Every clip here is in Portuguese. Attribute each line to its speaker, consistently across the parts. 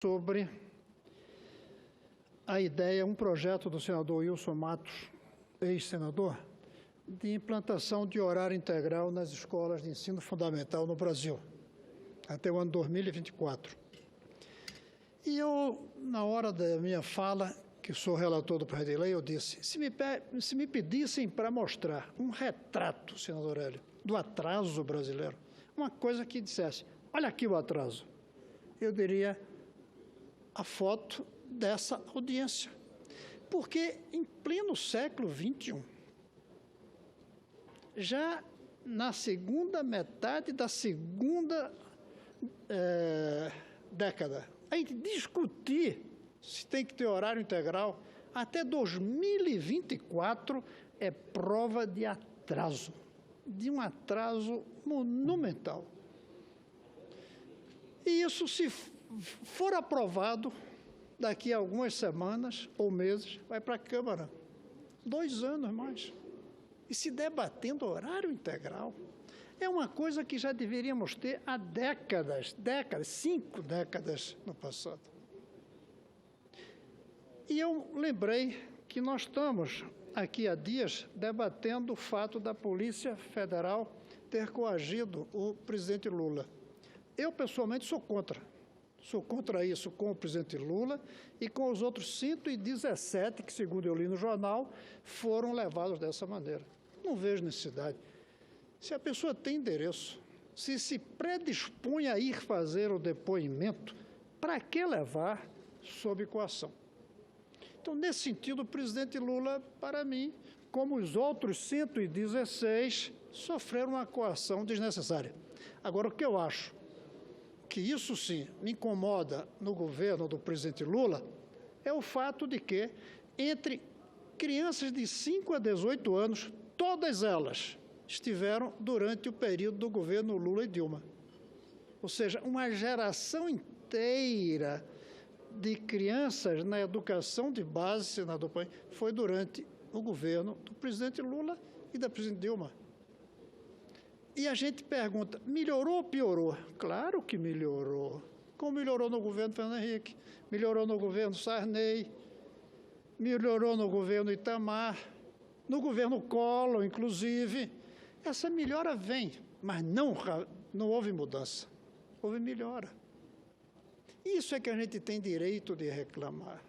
Speaker 1: sobre a ideia, um projeto do senador Wilson Matos, ex-senador, de implantação de horário integral nas escolas de ensino fundamental no Brasil, até o ano 2024. E eu, na hora da minha fala, que sou relator do projeto de lei, eu disse, se me pedissem para mostrar um retrato, senador Hélio, do atraso brasileiro, uma coisa que dissesse, olha aqui o atraso, eu diria a foto dessa audiência. Porque em pleno século XXI, já na segunda metade da segunda década, a gente discutir se tem que ter horário integral até 2024 é prova de atraso, de um atraso monumental. E isso, se for aprovado, daqui a algumas semanas ou meses, vai para a Câmara. 2 anos mais. E se debatendo horário integral, é uma coisa que já deveríamos ter há décadas, 5 décadas no passado. E eu lembrei que nós estamos aqui há dias debatendo o fato da Polícia Federal ter coagido o presidente Lula. Eu, pessoalmente, sou contra. Sou contra isso com o presidente Lula e com os outros 117 que, segundo eu li no jornal, foram levados dessa maneira. Não vejo necessidade. Se a pessoa tem endereço, se predispõe a ir fazer o depoimento, para que levar sob coação? Então, nesse sentido, o presidente Lula, para mim, como os outros 116, sofreram uma coação desnecessária. Agora, o que eu acho que isso sim me incomoda no governo do presidente Lula é o fato de que, entre crianças de 5 a 18 anos, todas elas estiveram durante o período do governo Lula e Dilma. Ou seja, uma geração inteira de crianças na educação de base, senador Paim, foi durante o governo do presidente Lula e da presidente Dilma. E a gente pergunta, melhorou ou piorou? Claro que melhorou. Como melhorou no governo Fernando Henrique, melhorou no governo Sarney, melhorou no governo Itamar, no governo Collor, inclusive. Essa melhora vem, mas não houve mudança, houve melhora. Isso é que a gente tem direito de reclamar.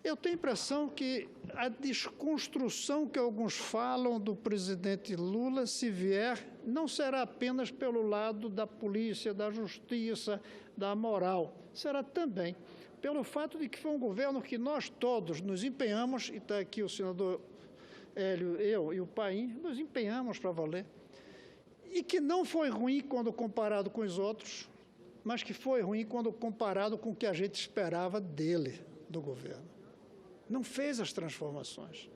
Speaker 1: Eu tenho a impressão que a desconstrução que alguns falam do presidente Lula, se vier, não será apenas pelo lado da polícia, da justiça, da moral. Será também pelo fato de que foi um governo que nós todos nos empenhamos, e está aqui o senador Hélio, eu e o Paim, nos empenhamos para valer, e que não foi ruim quando comparado com os outros, mas que foi ruim quando comparado com o que a gente esperava dele, do governo. Não fez as transformações.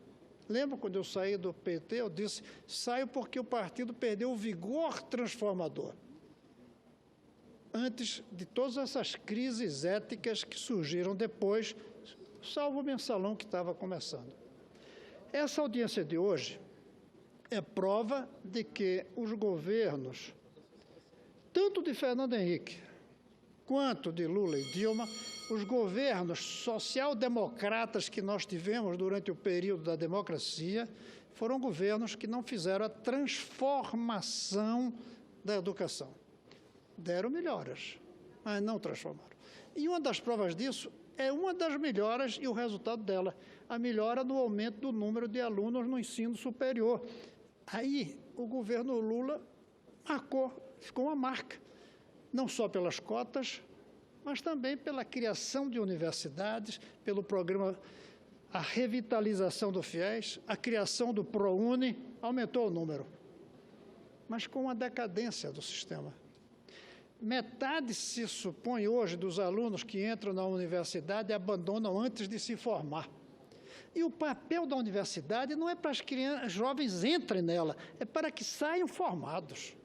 Speaker 1: Lembro quando eu saí do PT, eu disse, saio porque o partido perdeu o vigor transformador. Antes de todas essas crises éticas que surgiram depois, salvo o mensalão que estava começando. Essa audiência de hoje é prova de que os governos, tanto de Fernando Henrique quanto de Lula e Dilma, os governos social-democratas que nós tivemos durante o período da democracia foram governos que não fizeram a transformação da educação. Deram melhoras, mas não transformaram. E uma das provas disso é uma das melhoras e o resultado dela, a melhora no aumento do número de alunos no ensino superior. Aí o governo Lula marcou, ficou uma marca, não só pelas cotas, mas também pela criação de universidades, pelo programa, a revitalização do FIES, a criação do ProUni, aumentou o número, mas com a decadência do sistema. Metade, se supõe hoje, dos alunos que entram na universidade abandonam antes de se formar. E o papel da universidade não é para as crianças, jovens entrem nela, é para que saiam formados.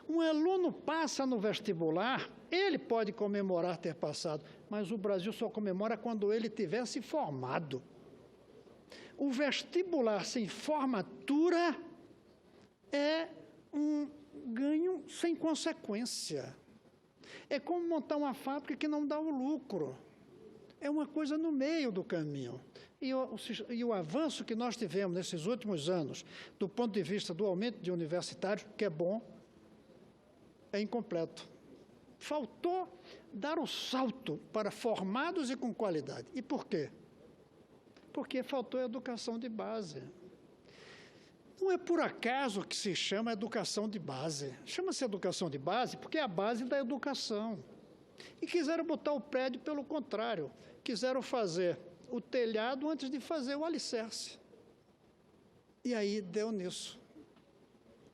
Speaker 1: Um aluno passa no vestibular, ele pode comemorar ter passado, mas o Brasil só comemora quando ele tiver se formado. O vestibular sem formatura é um ganho sem consequência. É como montar uma fábrica que não dá o lucro. É uma coisa no meio do caminho. E o avanço que nós tivemos nesses últimos anos, do ponto de vista do aumento de universitários, que é bom, é incompleto. Faltou dar o salto para formados e com qualidade. E por quê? Porque faltou educação de base. Não é por acaso que se chama educação de base. Chama-se educação de base porque é a base da educação. E quiseram botar o prédio pelo contrário. Quiseram fazer o telhado antes de fazer o alicerce. E aí deu nisso.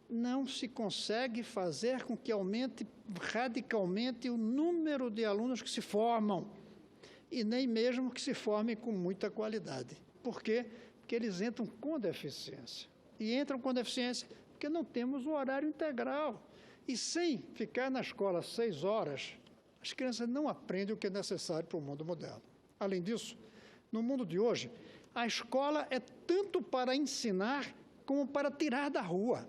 Speaker 1: Não se consegue fazer com que aumente radicalmente o número de alunos que se formam, e nem mesmo que se formem com muita qualidade. Por quê? Porque eles entram com deficiência. E entram com deficiência porque não temos o horário integral. E sem ficar na escola 6 horas, as crianças não aprendem o que é necessário para o mundo moderno. Além disso, no mundo de hoje, a escola é tanto para ensinar como para tirar da rua.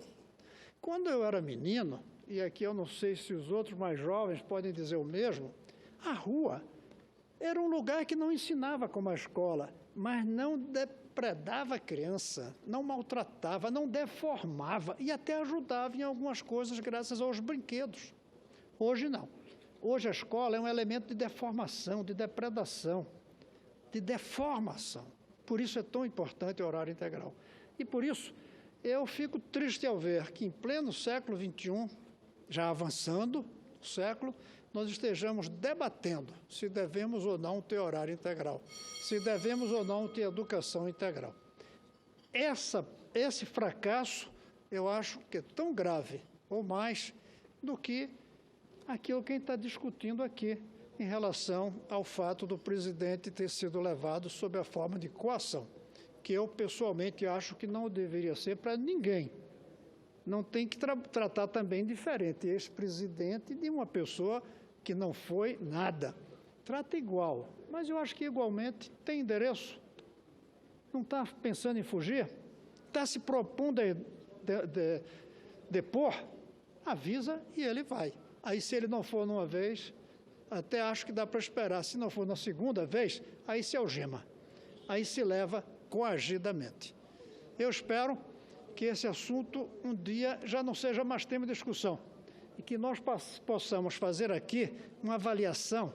Speaker 1: Quando eu era menino, e aqui eu não sei se os outros mais jovens podem dizer o mesmo, a rua era um lugar que não ensinava como a escola, mas não depredava a criança, não maltratava, não deformava e até ajudava em algumas coisas graças aos brinquedos. Hoje não. Hoje a escola é um elemento de deformação, de depredação, de deformação. Por isso é tão importante o horário integral. E por isso eu fico triste ao ver que em pleno século XXI, já avançando o século, nós estejamos debatendo se devemos ou não ter horário integral, se devemos ou não ter educação integral. Esse fracasso, eu acho que é tão grave, ou mais, do que aquilo que a gente está discutindo aqui, em relação ao fato do presidente ter sido levado sob a forma de coação, que eu, pessoalmente, acho que não deveria ser para ninguém. Não tem que tratar também diferente esse presidente de uma pessoa que não foi nada. Trata igual, mas eu acho que igualmente tem endereço. Não está pensando em fugir? Está se propondo a depor? Avisa e ele vai. Aí, se ele não for numa vez, até acho que dá para esperar. Se não for na segunda vez, aí se algema. Aí se leva coagidamente. Eu espero que esse assunto um dia já não seja mais tema de discussão e que nós possamos fazer aqui uma avaliação,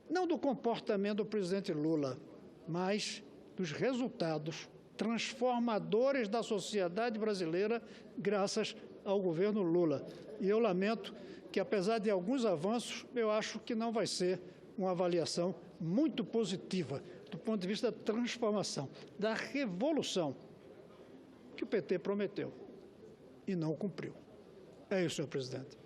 Speaker 1: não do comportamento do presidente Lula, mas dos resultados transformadores da sociedade brasileira graças ao governo Lula. E eu lamento que, apesar de alguns avanços, eu acho que não vai ser uma avaliação muito positiva do ponto de vista da transformação, da revolução que o PT prometeu e não cumpriu. É isso, senhor presidente.